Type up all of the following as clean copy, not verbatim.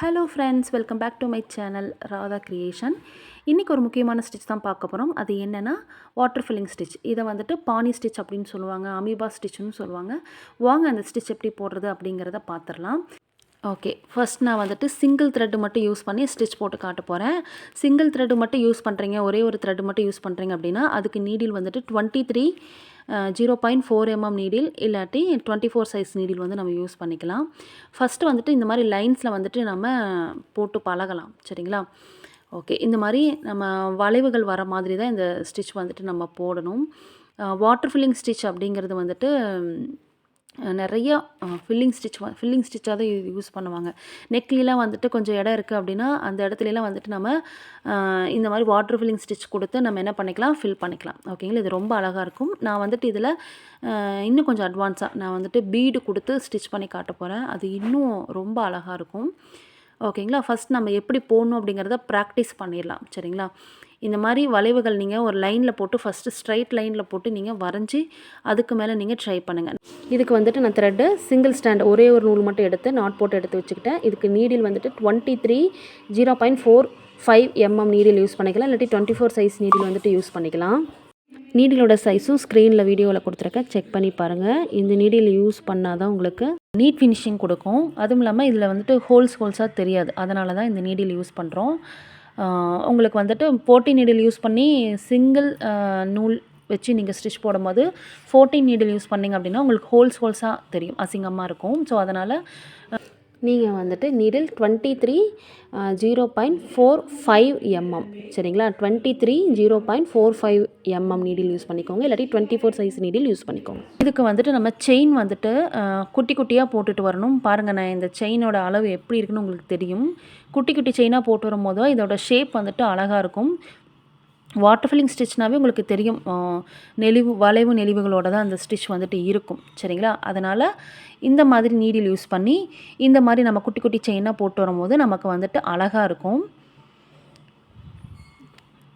Hello friends, welcome back to my channel Radha creation. இன்றைக்கி ஒரு முக்கியமான ஸ்டிச் தான் பார்க்க போகிறோம். அது என்னென்னா வாட்டர் ஃபில்லிங் ஸ்டிச். இதை வந்துட்டு பானி ஸ்டிச் அப்படின்னு சொல்லுவாங்க, அமீபா ஸ்டிச்னு சொல்லுவாங்க. வாங்க அந்த ஸ்டிச் எப்படி போடுறது அப்படிங்கிறத பார்த்துடலாம். ஓகே, ஃபர்ஸ்ட் நான் வந்துட்டு சிங்கிள் த்ரெட்டு மட்டும் யூஸ் பண்ணி ஸ்டிச் போட்டு காட்ட போகிறேன். சிங்கிள் த்ரெட்டு மட்டும் யூஸ் பண்ணுறீங்க, ஒரே ஒரு த்ரெட்டு மட்டும் யூஸ் பண்ணுறீங்க அப்படின்னா அதுக்கு நீடில் வந்துட்டு 0.4 mm நீடில் இல்லாட்டி 24 சைஸ் நீடில் வந்து நம்ம யூஸ் பண்ணிக்கலாம். ஃபஸ்ட்டு வந்துட்டு இந்த மாதிரி லைன்ஸில் வந்துட்டு நம்ம போட்டு பழகலாம், சரிங்களா? ஓகே, இந்த மாதிரி நம்ம வளைவுகள் வர மாதிரி தான் இந்த ஸ்டிச் வந்துட்டு நம்ம போடணும். வாட்டர் ஃபில்லிங் ஸ்டிச் அப்படிங்கிறது வந்துட்டு நிறைய ஃபில்லிங் ஸ்டிச்சாக தான் யூஸ் பண்ணுவாங்க. நெக்லிலாம் வந்துட்டு கொஞ்சம் இடம் இருக்குது அப்படின்னா அந்த இடத்துலலாம் வந்துட்டு நம்ம இந்த மாதிரி வாட்டர் ஃபில்லிங் ஸ்டிச் கொடுத்து நம்ம என்ன பண்ணிக்கலாம், ஃபில் பண்ணிக்கலாம். ஓகேங்களா? இது ரொம்ப அழகாக இருக்கும். நான் வந்துட்டு இதில் இன்னும் கொஞ்சம் அட்வான்ஸாக நான் வந்துட்டு பீடு கொடுத்து ஸ்டிச் பண்ணி காட்ட போகிறேன். அது இன்னும் ரொம்ப அழகாக இருக்கும். ஓகேங்களா? ஃபஸ்ட் நம்ம எப்படி போடணும் அப்படிங்கிறத ப்ராக்டிஸ் பண்ணிடலாம், சரிங்களா? இந்த மாதிரி வளைவுகள் நீங்கள் ஒரு லைனில் போட்டு ஃபஸ்ட்டு ஸ்ட்ரைட் லைனில் போட்டு நீங்கள் வரைஞ்சி அதுக்கு மேலே நீங்கள் ட்ரை பண்ணுங்கள். இதுக்கு வந்துட்டு நான் த்ரெட்டு சிங்கிள் ஸ்டாண்ட் ஒரே ஒரு நூல் மட்டும் எடுத்து நாட் போட்டு எடுத்து வச்சுக்கிட்டேன். இதுக்கு நீடில் வந்துட்டு 0.45 mm நீடில் யூஸ் பண்ணிக்கலாம், இல்லாட்டி 24 சைஸ் நீடில் வந்துட்டு யூஸ் பண்ணிக்கலாம். நீடிலோட சைஸும் ஸ்க்ரீனில் வீடியோவில் கொடுத்துருக்கேன், செக் பண்ணி பாருங்கள். இந்த நீடில் யூஸ் பண்ணால் தான் உங்களுக்கு நீட் ஃபினிஷிங் கொடுக்கும். அதுவும் இல்லாமல் இதில் வந்துட்டு ஹோல்ஸாக தெரியாது, அதனால தான் இந்த நீடில் யூஸ் பண்ணுறோம். உங்களுக்கு வந்துட்டு 14 நீடில் யூஸ் பண்ணி சிங்கிள் நூல் வச்சு நீங்கள் ஸ்டிச் போடும்போது 14 நீடில் யூஸ் பண்ணிங்க அப்படின்னா உங்களுக்கு ஹோல்ஸாக தெரியும், அசிங்கமாக இருக்கும். ஸோ அதனால் நீங்கள் வந்துட்டு நீடில் 0.45 mm, சரிங்களா? 0.45 mm நீடில் யூஸ் பண்ணிக்கோங்க, இல்லாட்டி 24 சைஸ் நீடில் யூஸ் பண்ணிக்கோங்க. இதுக்கு வந்துட்டு நம்ம செயின் வந்துட்டு குட்டி குட்டியாக போட்டுட்டு வரணும். பாருங்கள், நான் இந்த செயினோட அளவு எப்படி இருக்குன்னு உங்களுக்கு தெரியும். குட்டி குட்டி செயினாக போட்டு வரும்போது இதோட ஷேப் வந்துட்டு அழகாக இருக்கும். வாட்டர் ஃபில்லிங் ஸ்டிச்னாவே உங்களுக்கு தெரியும், வளைவு நெளிவுகளோட தான் அந்த ஸ்டிச் வந்துட்டு இருக்கும், சரிங்களா? அதனால் இந்த மாதிரி நீடில் யூஸ் பண்ணி இந்த மாதிரி நம்ம குட்டி குட்டி செயினாக போட்டு வரும்போது நமக்கு வந்துட்டு அழகாக இருக்கும்.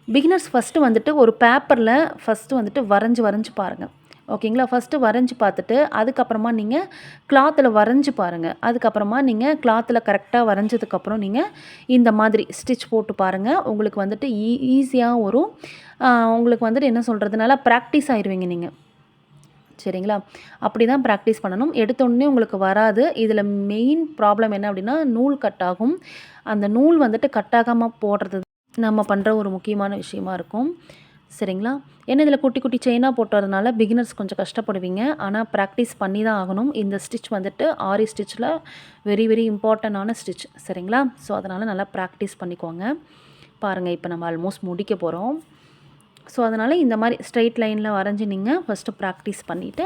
பிகினர்ஸ் ஃபஸ்ட்டு வந்துட்டு ஒரு பேப்பரில் ஃபஸ்ட்டு வந்துட்டு வரைஞ்சி பாருங்கள். ஓகேங்களா? ஃபஸ்ட்டு வரைஞ்சி பார்த்துட்டு அதுக்கப்புறமா நீங்கள் கிளாத்தில் வரைஞ்சி பாருங்கள். அதுக்கப்புறமா நீங்கள் கிளாத்தில் கரெக்டாக வரைஞ்சதுக்கப்புறம் நீங்கள் இந்த மாதிரி ஸ்டிச் போட்டு பாருங்கள். உங்களுக்கு வந்துட்டு ஈஸியாக வரும். உங்களுக்கு வந்துட்டு என்ன சொல்கிறது, நல்லா ப்ராக்டிஸ் ஆயிடுவீங்க நீங்கள், சரிங்களா? அப்படி தான் ப்ராக்டிஸ் பண்ணணும். எடுத்தோடனே உங்களுக்கு வராது. இதில் மெயின் ப்ராப்ளம் என்ன அப்படின்னா நூல் கட் ஆகும். அந்த நூல் வந்துட்டு கட் ஆகாமல் போடுறது நம்ம பண்ணுற ஒரு முக்கியமான விஷயமா இருக்கும், சரிங்களா? ஏன்னா இதில் குட்டி குட்டி செயினாக போட்டுறதுனால பிகினர்ஸ் கொஞ்சம் கஷ்டப்படுவீங்க. ஆனால் ப்ராக்டிஸ் பண்ணி தான் ஆகணும். இந்த ஸ்டிச் வந்துட்டு ஆரி ஸ்டிச்சில் வெரி வெரி இம்பார்ட்டண்டான ஸ்டிச், சரிங்களா? ஸோ அதனால் நல்லா ப்ராக்டிஸ் பண்ணிக்கோங்க. பாருங்கள், இப்போ நம்ம ஆல்மோஸ்ட் முடிக்க போகிறோம். ஸோ அதனால் இந்த மாதிரி ஸ்ட்ரைட் லைனில் வரைஞ்சி நீங்கள் ஃபஸ்ட்டு ப்ராக்டிஸ் பண்ணிவிட்டு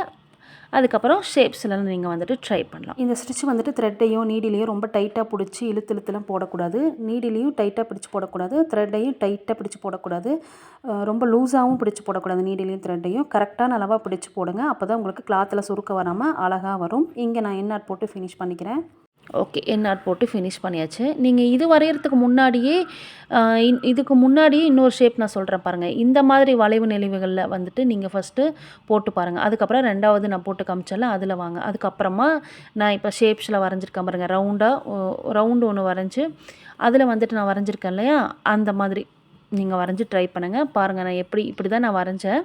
அதுக்கப்புறம் ஷேப்ஸ்லாம் நீங்கள் வந்துட்டு ட்ரை பண்ணலாம். இந்த ஸ்டிச் வந்துட்டு த்ரெட்டையும் நீடிலையும் ரொம்ப டைட்டாக பிடிச்சி இழுத்துலாம் போடக்கூடாது. நீடிலையும் டைட்டாக பிடிச்சி போடக்கூடாது, த்ரெட்டையும் டைட்டாக பிடிச்சி போடக்கூடாது, ரொம்ப லூஸாகவும் பிடிச்சி போடக்கூடாது. நீடிலையும் த்ரெட்டையும் கரெக்டான அளவாக பிடிச்சி போடுங்க. அப்போ தான் உங்களுக்கு கிளாத்தில் சுருக்க வராமல் அழகாக வரும். இங்கே நான் எண்ணாட் போட்டு ஃபினிஷ் பண்ணிக்கிறேன். ஓகே, எண்ணாட் போட்டு ஃபினிஷ் பண்ணியாச்சு. நீங்கள் இது வரைகிறதுக்கு முன்னாடியே இன்னொரு ஷேப் நான் சொல்கிறேன் பாருங்கள். இந்த மாதிரி வளைவு நெளிவுகளில் வந்துட்டு நீங்கள் ஃபஸ்ட்டு போட்டு பாருங்கள். அதுக்கப்புறம் ரெண்டாவது நான் போட்டு காமிச்சல அதில் வாங்க. அதுக்கப்புறமா நான் இப்போ ஷேப்ஸில் வரைஞ்சிருக்கேன் பாருங்கள். ரவுண்டு ஒன்று வரைஞ்சி அதில் வந்துட்டு நான் வரைஞ்சிருக்கேன் இல்லையா, அந்த மாதிரி நீங்கள் வரைஞ்சி ட்ரை பண்ணுங்கள். பாருங்கள், நான் இப்படி தான் நான் வரைஞ்சேன்.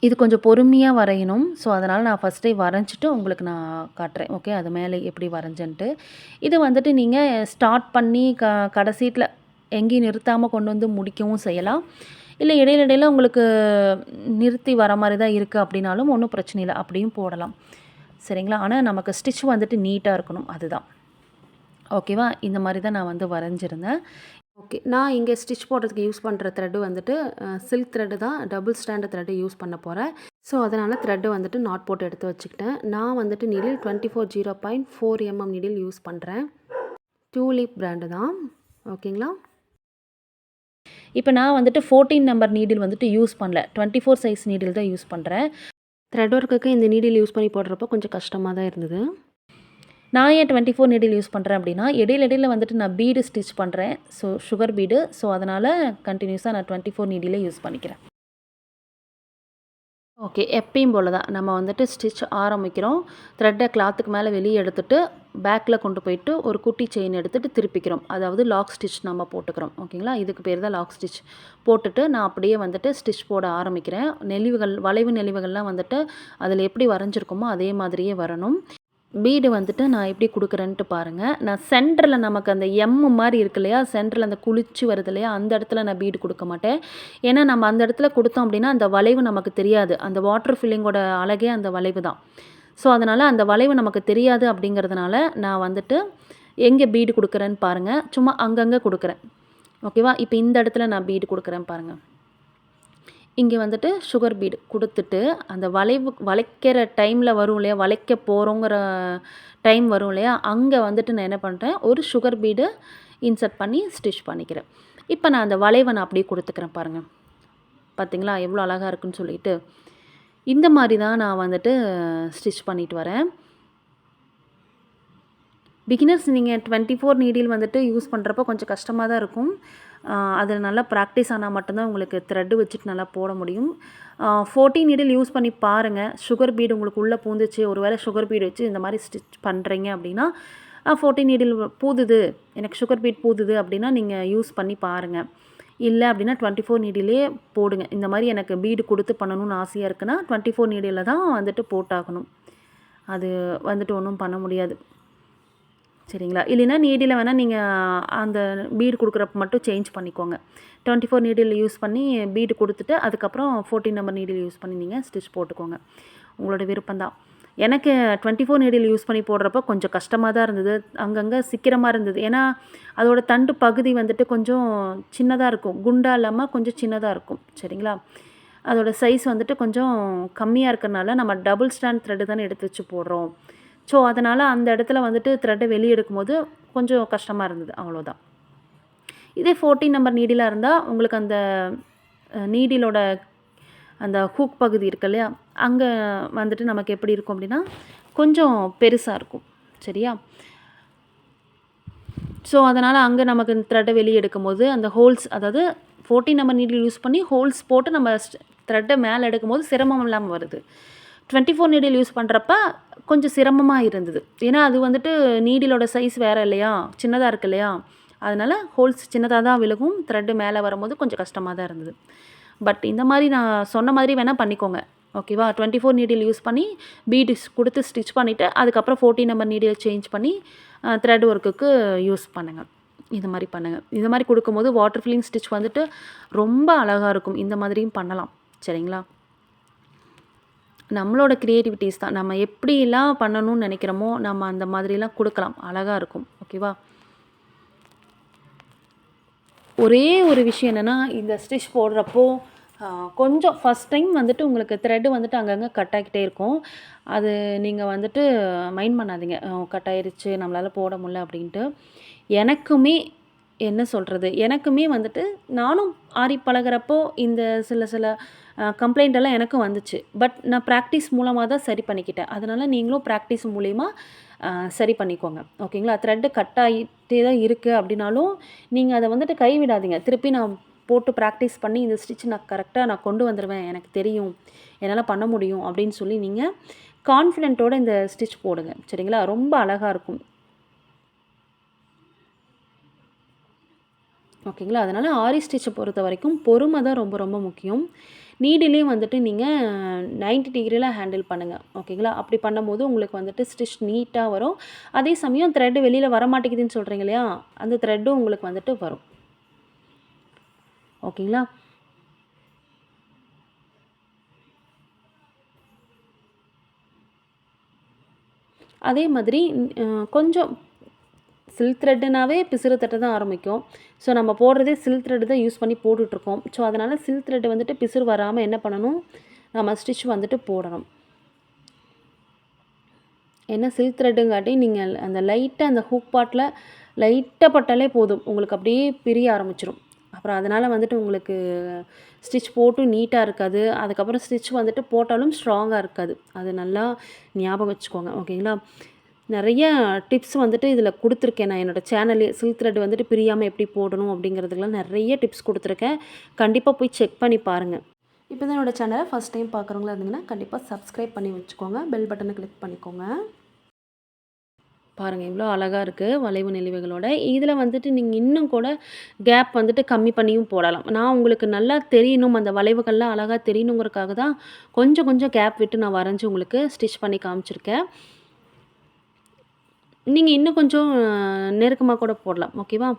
இது கொஞ்சம் பொறுமையாக வரையணும். ஸோ அதனால் நான் ஃபஸ்ட்டே வரைஞ்சிட்டு உங்களுக்கு நான் காட்டுறேன். ஓகே, அது மேலே எப்படி வரைஞ்சேன்ட்டு. இது வந்துட்டு நீங்கள் ஸ்டார்ட் பண்ணி கடைசீட்டில் எங்கேயும் நிறுத்தாமல் கொண்டு வந்து முடிக்கவும் செய்யலாம். இல்லை இடையில உங்களுக்கு நிறுத்தி வர மாதிரி தான் இருக்குது அப்படின்னாலும் ஒன்றும் பிரச்சனை இல்லை, அப்படியும் போடலாம், சரிங்களா? ஆனால் நமக்கு ஸ்டிச் வந்துட்டு நீட்டாக இருக்கணும், அதுதான். ஓகேவா? இந்த மாதிரி தான் நான் வந்து வரைஞ்சிருந்தேன். ஓகே, நான் இங்கே ஸ்டிச் போடுறதுக்கு யூஸ் பண்ணுற த்ரெட்டு வந்துட்டு சில்க் த்ரெட்டு தான், டபுள் ஸ்டாண்டர்ட் த்ரெட்டு யூஸ் பண்ண போகிறேன். ஸோ அதனால் த்ரெட்டு வந்துட்டு நாட் போட்டு எடுத்து வச்சுக்கிட்டேன். நான் வந்துட்டு நீடில் 0.4 mm நீடில் யூஸ் பண்ணுறேன். டியூலிப் பிராண்டு தான், ஓகேங்களா? இப்போ நான் வந்துட்டு 14 நம்பர் நீடில் வந்துட்டு யூஸ் பண்ணல, 24 சைஸ் நீடில் தான் யூஸ் பண்ணுறேன். த்ரெட் ஒர்க்குக்கு இந்த நீடில் யூஸ் பண்ணி போடுறப்போ கொஞ்சம் கஷ்டமாக தான் இருந்தது. நான் ஏன் 24 நீடில் யூஸ் பண்ணுறேன் அப்படின்னா இடையில வந்துட்டு நான் பீடு ஸ்டிச் பண்ணுறேன், ஸோ சுகர் பீடு. ஸோ அதனால் கண்டினியூஸாக நான் 24 நீடிலே யூஸ் பண்ணிக்கிறேன். ஓகே. எப்பயும் போல தான். நம்ம வந்துட்டு ஸ்டிச் ஆரம்பிக்கிறோம். த்ரெட்ட கிளாத்துக்கு மேல வெளிய எடுத்துட்டு, பேக்ல கொண்டு போயிட்டு ஒரு குட்டி செயின் எடுத்துட்டு திருப்பிக்கிறோம். அதாவது லாக் ஸ்டிச் நம்ம போட்டுக்கிறோம். ஓகேங்களா? இதுக்கு பேர் தான் லாக் ஸ்டிச். போட்டுட்டு நான் அப்படியே வந்துட்டு ஸ்டிச் போட ஆரம்பிக்கிறேன். நெளிவுகள் வளைவு நெளிவுகள்லாம் வந்துட்டு அதில எப்படி வரைஞ்சிருக்கோமோ அதே மாதிரியே வரணும். பீடு வந்துட்டு நான் எப்படி குடுக்குறேன்ட்டு பாருங்க. நான் சென்டர்ல நமக்கு அந்த மாரி இருக்கு இல்லையா? சென்டர்ல அந்த குளிச்சு வருது இல்லையா? அந்த இடத்துல நான் பீடு குடுக்க மாட்டேன். ஏன்னா, நம்ம அந்த இடத்துல குடுத்தோம் அப்படின்னா, அந்த வளைவு நமக்கு தெரியாது. அந்த வாட்டர் ஃபில்லிங்கோட அழகே அந்த வளைவு தான். ஸோ, அதனால அந்த வளைவு நமக்கு தெரியாது அப்படிங்கிறதுனால, நான் வந்துட்டு எங்கே பீடு குடுக்குறேன்னு பாருங்க. சும்மா அங்கங்க குடுக்குறேன். ஓகேவா? இப்ப இந்த இடத்துல நான் பீடு குடுக்குறேன் பாருங்க. இங்கே வந்துட்டு சுகர் பீடு குடுத்துட்டு, அந்த வளைக்கிற டைமில் வரும் இல்லையா? வளைக்க போகிறோங்கிற டைம் வரும் இல்லையா? அங்கே வந்துட்டு நான் என்ன பண்ணுறேன், ஒரு சுகர் பீடு இன்சர்ட் பண்ணி ஸ்டிச் பண்ணிக்கிறேன். இப்போ நான் அந்த வளைவை நான் அப்படியே கொடுத்துக்கிறேன் பாருங்கள். பார்த்தீங்களா? எவ்வளோ அழகாக இருக்குன்னு சொல்லிட்டு. இந்த மாதிரி தான் நான் வந்துட்டு ஸ்டிச் பண்ணிட்டு வரேன். பிகினர்ஸ் நீங்கள் 24 நீடில் வந்துட்டு யூஸ் பண்ணுறப்போ கொஞ்சம் கஷ்டமாக தான் இருக்கும். அது நல்லா ப்ராக்டிஸ் ஆனால் மட்டும்தான் உங்களுக்கு த்ரெட்டு வச்சுட்டு நல்லா போட முடியும். 14 நீடில் யூஸ் பண்ணி பாருங்கள். சுகர் பீடு உங்களுக்கு உள்ளே பூந்துச்சு, ஒரு வேளை சுகர் பீடு வச்சு இந்த மாதிரி ஸ்டிச் பண்ணுறீங்க அப்படின்னா, 14 நீடில் பூதுது, எனக்கு சுகர் பீட் பூதுது அப்படின்னா நீங்கள் யூஸ் பண்ணி பாருங்கள். இல்லை அப்படின்னா 24 நீடிலே போடுங்க. இந்த மாதிரி எனக்கு பீடு கொடுத்து பண்ணணும்னு ஆசையாக இருக்குன்னா 24 நீடில் தான் வந்துட்டு போட்டாகணும். அது வந்துட்டு ஒன்றும் பண்ண முடியாது. சரிங்களா? இல்லைன்னா நீடில் வேணால் நீங்கள் அந்த பீடு கொடுக்குறப்ப மட்டும் சேஞ்ச் பண்ணிக்கோங்க. 24 நீடில் யூஸ் பண்ணி பீடு கொடுத்துட்டு அதுக்கப்புறம் 14 நம்பர் நீடில் யூஸ் பண்ணி நீங்கள் ஸ்டிச் போட்டுக்கோங்க. உங்களோட விருப்பம்தான். எனக்கு 24 நீடில் யூஸ் பண்ணி போடுறப்போ கொஞ்சம் கஷ்டமாக தான் இருந்தது. அங்கங்கே சிக்கிரமாக இருந்தது. ஏன்னா அதோட தண்டு பகுதி வந்துட்டு கொஞ்சம் சின்னதாக இருக்கும். குண்டா இல்லாமல் கொஞ்சம் சின்னதாக இருக்கும். சரிங்களா? அதோட சைஸ் வந்துட்டு கொஞ்சம் கம்மியாக இருக்கிறனால நம்ம டபுள் ஸ்டாண்ட் த்ரெட்டு தானே எடுத்து வச்சு போடுறோம். ஸோ, அதனால் அந்த இடத்துல வந்துட்டு த்ரெட்டை வெளியே எடுக்கும்போது கொஞ்சம் கஷ்டமாக இருந்தது. அவ்வளோதான். இதே 14 நம்பர் நீடிலாக இருந்தால் உங்களுக்கு அந்த நீடிலோட அந்த ஹூக் பகுதி இருக்கு இல்லையா? அங்கே வந்துட்டு நமக்கு எப்படி இருக்கும் அப்படின்னா, கொஞ்சம் பெருசாக இருக்கும். சரியா? ஸோ, அதனால் அங்கே நமக்கு த்ரெட்டை வெளியே எடுக்கும்போது அந்த ஹோல்ஸ், அதாவது 14 நம்பர் நீடில் யூஸ் பண்ணி ஹோல்ஸ் போட்டு நம்ம த்ரெட்டை மேலே எடுக்கும்போது சிரமம் இல்லாமல் வருது. 24 நீடில் யூஸ் பண்ணுறப்ப கொஞ்சம் சிரமமாக இருந்தது. ஏன்னா அது வந்துட்டு நீடிலோட சைஸ் வேறு இல்லையா? சின்னதாக இருக்கு இல்லையா? அதனால் ஹோல்ஸ் சின்னதாக தான் விழுகும். த்ரெட்டு மேலே வரும்போது கொஞ்சம் கஷ்டமாக தான் இருந்தது. பட் இந்த மாதிரி நான் சொன்ன மாதிரி வேணால் பண்ணிக்கோங்க. ஓகேவா? 24 நீடில் யூஸ் பண்ணி பீடு கொடுத்து ஸ்டிச் பண்ணிவிட்டு அதுக்கப்புறம் 14 நம்பர் நீடில் சேஞ்ச் பண்ணி த்ரெட் ஒர்க்குக்கு யூஸ் பண்ணுங்கள். இது மாதிரி பண்ணுங்கள். இது மாதிரி கொடுக்கும்போது வாட்டர் ஃபில்லிங் ஸ்டிச் வந்துட்டு ரொம்ப அழகாக இருக்கும். இந்த மாதிரியும் பண்ணலாம். சரிங்களா? நம்மளோட க்ரியேட்டிவிட்டிஸ் தான். நம்ம எப்படிலாம் பண்ணணும்னு நினைக்கிறோமோ நம்ம அந்த மாதிரிலாம் கொடுக்கலாம். அழகாக இருக்கும். ஓகேவா? ஒரே ஒரு விஷயம் என்னென்னா, இந்த ஸ்டிச் போடுறப்போ கொஞ்சம் ஃபஸ்ட் டைம் வந்துட்டு உங்களுக்கு த்ரெட்டு வந்துட்டு அங்கங்கே கட் ஆகிக்கிட்டே இருக்கும். அது நீங்கள் வந்துட்டு மைண்ட் பண்ணாதீங்க. கட் ஆயிருச்சு, நம்மளால் போட முடியல அப்படின்ட்டு. எனக்குமே என்ன சொல்கிறது, எனக்குமே வந்துட்டு நானும் ஆரி பழகுறப்போ இந்த சில சில கம்ப்ளைண்ட் எல்லாம் எனக்கும் வந்துச்சு. பட் நான் ப்ராக்டிஸ் மூலமாக தான் சரி பண்ணிக்கிட்டேன். அதனால் நீங்களும் ப்ராக்டிஸ் மூலிமா சரி பண்ணிக்கோங்க. ஓகேங்களா? த்ரெட்டு கட் ஆகிட்டே தான் இருக்குது அப்படின்னாலும் நீங்கள் அதை வந்துட்டு கைவிடாதீங்க. திருப்பி நான் போட்டு ப்ராக்டிஸ் பண்ணி இந்த ஸ்டிச் நான் கரெக்டாக நான் கொண்டு வந்துடுவேன், எனக்கு தெரியும், என்னால் பண்ண முடியும் அப்படின்னு சொல்லி நீங்கள் கான்ஃபிடென்ட்டோடு இந்த ஸ்டிச் போடுங்க. சரிங்களா? ரொம்ப அழகாக இருக்கும். ஓகேங்களா? அதனால் ஆரி ஸ்டிச்சை பொறுத்த வரைக்கும் பொறுமை தான் ரொம்ப ரொம்ப முக்கியம். நீடிலையும் வந்துட்டு நீங்கள் 90 டிகிரியில் ஹேண்டில் பண்ணுங்கள். ஓகேங்களா? அப்படி பண்ணும்போது உங்களுக்கு வந்துட்டு ஸ்டிச் நீட்டாக வரும். அதே சமயம் த்ரெட்டு வெளியில் வர மாட்டேங்குதுன்னு சொல்கிறீங்க இல்லையா? அந்த த்ரெட்டும் உங்களுக்கு வந்துட்டு வரும். ஓகேங்களா? அதே மாதிரி கொஞ்சம் சில்க் த்ரெட்டுனாவே பிசுறு தட்ட தான் ஆரம்பிக்கும். ஸோ நம்ம போடுறதே சில்க் த்ரெட்டு தான் யூஸ் பண்ணி போட்டுட்ருக்கோம். ஸோ அதனால் சில்க் த்ரெட்டு வந்துட்டு பிசுறு வராமல் என்ன பண்ணணும், நம்ம ஸ்டிச் வந்துட்டு போடணும். ஏன்னா சில்க் த்ரெட்டுங்காட்டி நீங்கள் அந்த லைட்டாக அந்த ஹூக் பார்ட்டில் லைட்டாக பட்டாலே போதும், உங்களுக்கு அப்படியே பிரிய ஆரம்பிச்சிடும். அப்புறம் அதனால் வந்துட்டு உங்களுக்கு ஸ்டிச் போட்டும் நீட்டாக இருக்காது. அதுக்கப்புறம் ஸ்டிச் வந்துட்டு போட்டாலும் ஸ்ட்ராங்காக இருக்காது. அது நல்லா ஞாபகம் வச்சுக்கோங்க. ஓகேங்களா? நிறைய டிப்ஸ் வந்துட்டு இதில் கொடுத்துருக்கேன். நான் என்னோடய சேனல்லே சில்க் த்ரெட் வந்துட்டு பிரியாமல் எப்படி போடணும் அப்படிங்கிறதுக்கெலாம் நிறைய டிப்ஸ் கொடுத்துருக்கேன். கண்டிப்பாக போய் செக் பண்ணி பாருங்கள். இப்போ தான் என்னோட சேனலை ஃபஸ்ட் டைம் பார்க்குறவங்களா இருந்தீங்கன்னா கண்டிப்பாக சப்ஸ்கிரைப் பண்ணி வச்சுக்கோங்க. பெல் பட்டனை கிளிக் பண்ணிக்கோங்க. பாருங்கள் இவ்வளோ அழகாக இருக்குது வளைவு நெளிவுகளோட. இதில் வந்துட்டு நீங்கள் இன்னும் கூட கேப் வந்துட்டு கம்மி பண்ணியும் போடலாம். நான் உங்களுக்கு நல்லா தெரியணும், அந்த வளைவுகள்லாம் அழகாக தெரியணுங்கிறதுக்காக தான் கொஞ்சம் கொஞ்சம் கேப் விட்டு நான் வரைஞ்சி உங்களுக்கு ஸ்டிச் பண்ணி காமிச்சிருக்கேன். நீங்கள் இன்னும் கொஞ்சம் நெருக்கமாக கூட போடலாம். ஓகேவா?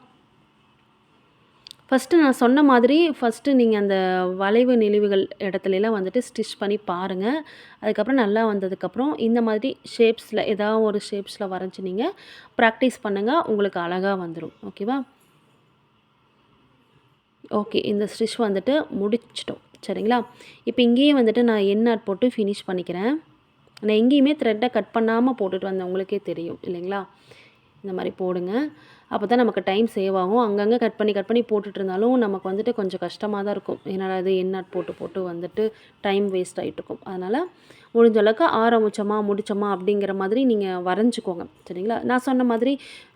ஃபஸ்ட்டு நான் சொன்ன மாதிரி ஃபஸ்ட்டு நீங்கள் அந்த வளைவு நெளிவுகள் இடத்துலலாம் வந்துட்டு ஸ்டிச் பண்ணி பாருங்கள். அதுக்கப்புறம் நல்லா வந்ததுக்கப்புறம் இந்த மாதிரி ஷேப்ஸில் ஏதாவது ஒரு ஷேப்ஸில் வரைஞ்சி நீங்கள் ப்ராக்டிஸ் பண்ணுங்கள். உங்களுக்கு அழகாக வந்துடும். ஓகேவா? ஓகே. இந்த ஸ்டிச் வந்துட்டு முடிச்சிட்டோம். சரிங்களா? இப்போ இங்கேயே வந்துட்டு நான் எண்ட் நாட் போட்டு ஃபினிஷ் பண்ணிக்கிறேன். நான் எங்கேயுமே த்ரெட்டை கட் பண்ணாமல் போட்டுட்டு வந்தேன். உங்களுக்கே தெரியும் இல்லைங்களா? இந்த மாதிரி போடுங்க. அப்போ தான் நமக்கு டைம் சேவ் ஆகும். அங்கங்கே கட் பண்ணி போட்டுட்டு இருந்தாலும் நமக்கு வந்துட்டு கொஞ்சம் கஷ்டமாக தான் இருக்கும். என்னடா இது எண்ட் நாட் போட்டு வந்துட்டு டைம் வேஸ்ட் ஆகிட்டு இருக்கும். அதனால் முடிஞ்ச அளவுக்கு ஆரம்பிச்சோமா முடிச்சோமா அப்படிங்கிற மாதிரி நீங்கள் வரைஞ்சிக்கோங்க. சரிங்களா? நான் சொன்ன மாதிரி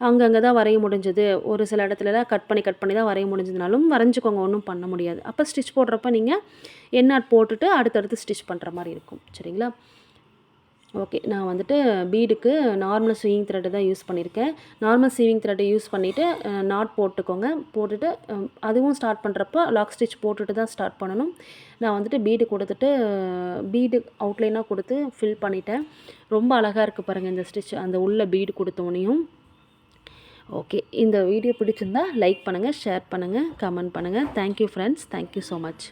அங்கங்கே தான் வரைய முடிஞ்சது. ஒரு சில இடத்துலலாம் கட் பண்ணி தான் வரைய முடிஞ்சதுனாலும் வரைஞ்சிக்கோங்க. ஒன்றும் பண்ண முடியாது. அப்போ ஸ்டிச் போடுறப்ப நீங்கள் எண்ட் நாட் போட்டுட்டு அடுத்தடுத்து ஸ்டிச் பண்ணுற மாதிரி இருக்கும். சரிங்களா? ஓகே. நான் வந்துட்டு பீடுக்கு நார்மல் ஸ்விங் த்ரெட்டு தான் யூஸ் பண்ணியிருக்கேன். நார்மல் ஸ்விங் த்ரெட்டை யூஸ் பண்ணிவிட்டு நாட் போட்டுக்கோங்க. போட்டுட்டு அதுவும் ஸ்டார்ட் பண்ணுறப்போ லாக் ஸ்டிச் போட்டுட்டு தான் ஸ்டார்ட் பண்ணணும். நான் வந்துட்டு பீடு கொடுத்துட்டு பீடு அவுட்லைனாக கொடுத்து ஃபில் பண்ணிட்டேன். ரொம்ப அழகாக இருக்குது பாருங்கள் இந்த ஸ்டிச். அந்த உள்ள பீடு கொடுத்தோனையும். ஓகே. இந்த வீடியோ பிடிச்சிருந்தா லைக் பண்ணுங்கள், ஷேர் பண்ணுங்கள், கமெண்ட் பண்ணுங்கள். Thank you friends. Thank you so much.